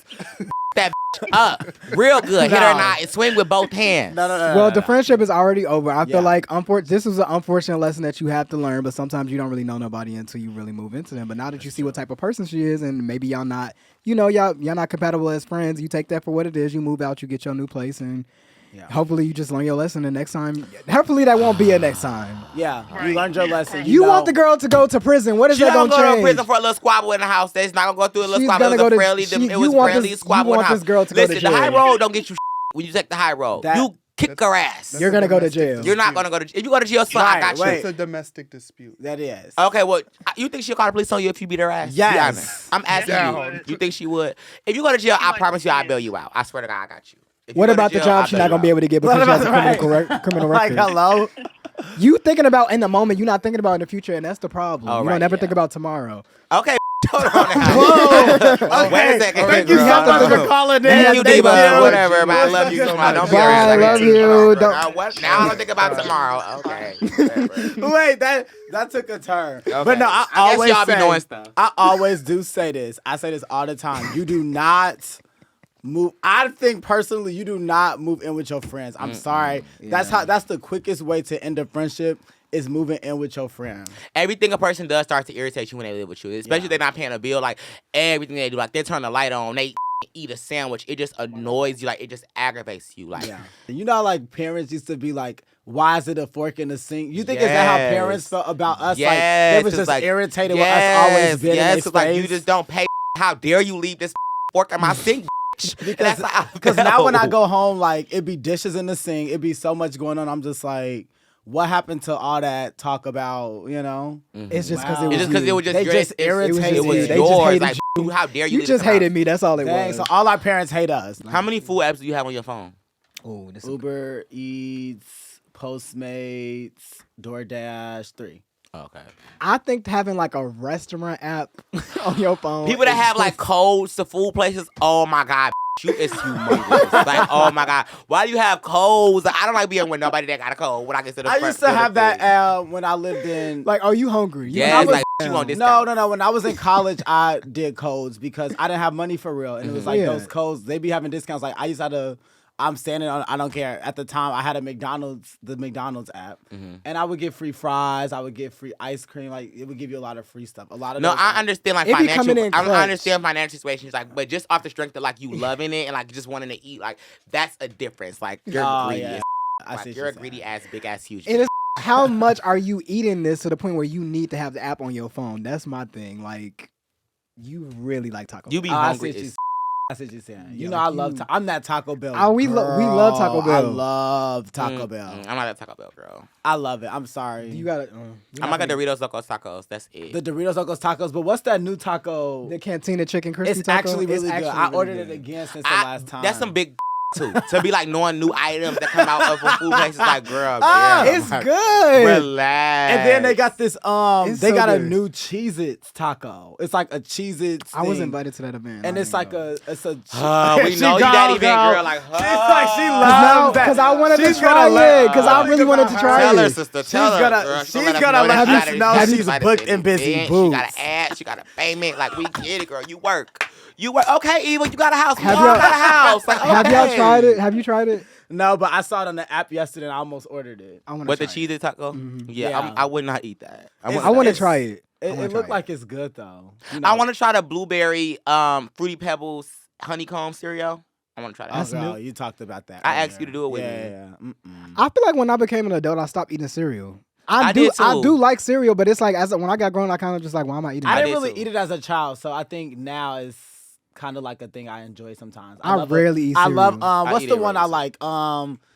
That bitch up real good. Hit her in the eye and swing with both hands. No. Well, the friendship is already over. I feel Yeah. like this was an unfortunate lesson that you have to learn, but sometimes you don't really know nobody until you really move into them. But now that you see what type of person she is, and maybe y'all not, y'all not compatible as friends, you take that for what it is. You move out, you get your new place, and hopefully you just learn your lesson. And next time, hopefully that won't be a next time. Yeah, Right. you learned your lesson. You want the girl to go to prison? What is She that not gonna gonna go to change? prison for a little squabble in the house. She's not gonna go through a little She's squabble. It gonna was go a to- friendly, she- it was you want friendly this- squabble you in the want house. this girl to go to Listen, the high jail. road don't get you when you take the high road. That- You kick her ass. You're gonna go to jail. You're not gonna go to. If you go to jail, son, I Right, got you. wait. It's a domestic dispute. That is. Okay, well, you think she'll call the police on you if you beat her ass? Yes. Be honest. I'm asking Yes, you. You think she would? If you go to jail, She I might promise you, I'll be. bail you out. I swear to God, I got you. If you What go to about the jail, job I'll she's bail not you gonna be out. able to get What because she has a about criminal Like, record? hello? You thinking about in the moment, you're not thinking about in the future, and that's the problem. Oh, You right, don't never yeah. think about tomorrow. Okay, hold on now. Whoa. Wait a second. Thank you so girl. much for calling in. Thank you, Thank Diva. you. Whatever, man. I love you so much. Don't be Bye, I irritated. love you. Whatever. Don't- Now I don't think about tomorrow. Okay. Whatever. Wait, that took a turn. Okay. But no, I guess always y'all be say, knowing stuff. I always do say this. I say this all the time. You do not move. I think personally, you do not move in with your friends. I'm sorry. That's the quickest way to end a friendship is moving in with your friend. Everything a person does starts to irritate you when they live with you, especially if they're not paying a bill. Like everything they do, like they turn the light on, they eat a sandwich. It just annoys you. Like it just aggravates you. Like You know, like parents used to be like, "Why is it a fork in the sink?" You think is that how parents felt about us? Like they was it's just like, irritated with us always being in their it's like you space? just don't pay. How dare you leave this fork in my sink? Because now when I go home, like it be dishes in the sink, it be so much going on. I'm just like, what happened to all that talk about? It's just because Wow. it was It's just because you. it was just They your- just it was irritated It was you. They just yours. hated Like, you. how dare you? You leave just this hated house? me. That's all it Dang, was. so all our parents hate us. How many food apps do you have on your phone? Oh, this Uber Eats, Postmates, DoorDash, 3. Okay. I think having like a restaurant app on your phone. People that is have just- like codes to food places. Oh my God. You is humongous. Like, oh my God. Why do you have codes? Like, I don't like being with nobody that got a code when I get to the I front used to have that thing. when I lived in. like, are you hungry? You Yeah, know, it's I like was- you want this. No. When I was in college, I did codes because I didn't have money for real, and it was like Yeah. those codes. They be having discounts. Like I used to have to. I'm standing on. I don't care. At the time, I had the McDonald's app, and I would get free fries. I would get free ice cream. Like it would give you a lot of free stuff. A lot of No, those I apps. understand like It be financial. coming in I clutch. understand financial situations, like, but just off the strength of like you loving it and like just wanting to eat, like that's a difference. Like you're Oh, greedy. yeah. as I Like, see what you're a saying. greedy ass, big ass, huge. It is. How much are you eating this to the point where you need to have the app on your phone? That's my thing. Like, you really like Taco You Bell. be Oh, I hungry. see what you as I see what you're saying. You know, I love. I'm that Taco Bell. We love Taco Bell. I love Taco Bell. I'm not a Taco Bell girl. I love it. I'm sorry. You gotta. I'm like a Doritos Locos Tacos. That's it. The Doritos Locos Tacos, but what's that new taco? The Cantina Chicken Crispy It's Taco. actually really good. I ordered good. it again since the last time. That's some big too. To be like knowing new items that come out of food places, like girl, It's good. Relax. And then they got this. It's They so got a good. new Cheez-Its taco. It's like a Cheez-Its. I was thing. invited to that event. And it's like a. It's a. we She know you gone, that event, girl. girl. Like, She's like she loves that because I wanted to She's try gonna let- it. Because I really wanted to try tell her, it. sister. She's Tell her, gonna. girl. She's Gonna gonna let that us know she she's invited booked to the and busy. event. Boots. She got an ad. She got a payment. Like we get it, girl. You work. You work. Okay, Eva, you got a house. Have you y'all- got a house. Like, Have y'all okay. tried it? Have you tried it? No, but I saw it on the app yesterday and I almost ordered it. I want With the to cheesy taco? Yeah, Yeah. I would not eat that. I want to try it. It looked like it's good though. You I know. want to try the blueberry Fruity Pebbles honeycomb cereal. I want to try that. Oh, girl, you talked about that. I earlier. asked you to do it with me. Yeah. I feel like when I became an adult, I stopped eating cereal. I did too. I do like cereal, but it's like when I got grown, I kind of just like, why am I eating? I it? didn't did really too. eat it as a child, so I think now it's kind of like a thing I enjoy sometimes. I love rarely eat I love cereal. what's eat the it one I rarely. like?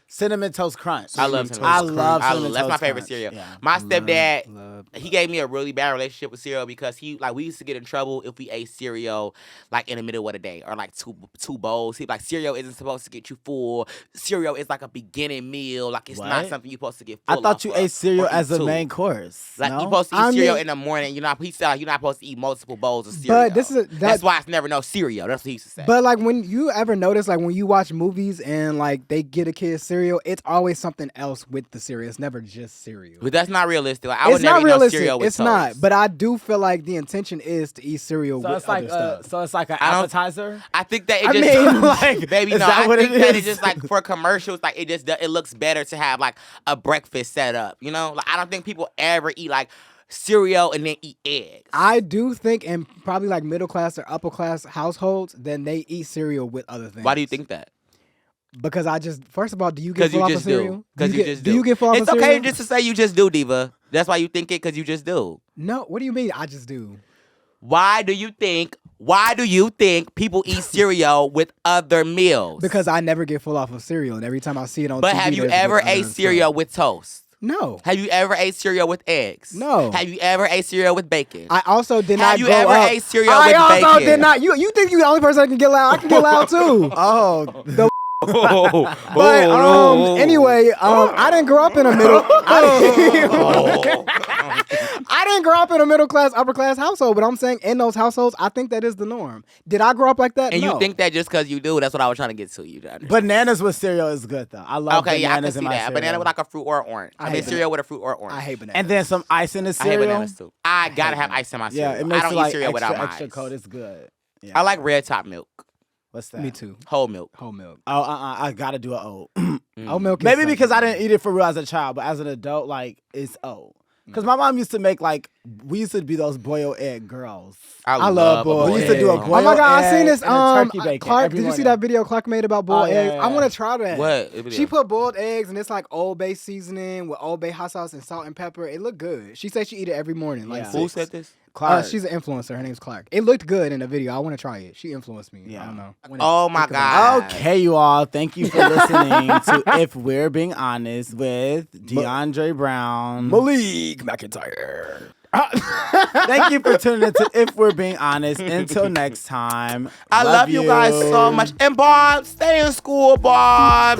Cinnamon Toast Crunch. I love Toast cinnamon I Toast love Crunch. cinnamon That's my Toast favorite Crunch. cereal. Yeah. My stepdad, love. he gave me a really bad relationship with cereal because we used to get in trouble if we ate cereal like in the middle of the day or like two bowls. He like cereal isn't supposed to get you full. Cereal is like a beginning meal. Like it's not What? something you're supposed to get I full thought off you of ate cereal or eat as a two. main course. Like no? you're supposed to eat I cereal mean- in the morning. He said like, you're not supposed to eat multiple bowls of cereal. But this is that's why it's never no cereal. That's what he used to say. But like when you ever notice, like when you watch movies and like they get a kid cereal, it's always something else with the cereal. It's never just cereal. But that's not realistic. Like, I would It's never not eat no realistic. cereal with It's not. toast. But I do feel like the intention is to eat cereal So with it's like other stuff. an I don't- appetizer. I think that it I just mean, like, baby, is no. that I what think it that is? it's just like for commercials, like it looks better to have like a breakfast set up. You know, like I don't think people ever eat like cereal and then eat eggs. I do think in probably like middle class or upper class households, then they eat cereal with other things. Why do you think that? Because first of all, do you get Because full you off of just cereal? do. Because you just do. Do you get full off It's of okay cereal? just to say you just do, Diva. That's why you think it because you just do. No, what do you mean? I just do. Why do you think people eat cereal with other meals? Because I never get full off of cereal, and every time I see it on But TV, have you there's ever with ate other cereal stuff. with toast? No. Have you ever ate cereal with eggs? No. Have you ever ate cereal with bacon? I also did Have not you grow ever up. ate cereal I with also bacon? did not. You think you the only person that can get loud? I can get loud too. Oh, But anyway, I didn't grow up in a middle. I didn't grow up in a middle class, upper class household. But I'm saying in those households, I think that is the norm. Did I grow up like that? And No. you think that just because you do, that's what I was trying to get to you. bananas with cereal is good though. I love Okay, yeah, I can bananas see in my that. A cereal. banana with like a fruit or orange. I I mean, hate cereal with a fruit or orange. I hate bananas. and then some ice in the I hate cereal. bananas too. I gotta have ice in my cereal. Yeah, it makes I don't it like eat cereal extra, without my extra ice. cold. It's good. Yeah. I like red top milk, What's that? Me too. whole milk. Whole milk. Oh, I gotta do an oat. Oat milk. Is Maybe so because I good. didn't eat it for real as a child, but as an adult, like it's oat. Because my mom used to make we used to be those boiled egg girls. I love boiled We used to do a egg. boiled Oh my god, I seen egg this. and a turkey bacon Clark, every did you see morning. that video Clark made about boiled yeah, eggs? yeah, I yeah. want to try that. What? She put boiled eggs and it's like Old Bay seasoning with Old Bay hot sauce and salt and pepper. It looked good. She said she eat it every morning. Like Yeah. Who 6. said this? Clark. She's an influencer. Her name's Clark. It looked good in the video. I want to try it. She influenced me. Yeah. I don't know. Oh my god. Okay, you all. Thank you for listening to If We're Being Honest with DeAndre Brown. Malik McIntyre. Thank you for tuning in to If We're Being Honest. Until next time. I love you guys so much. And Bob, stay in school, Bob.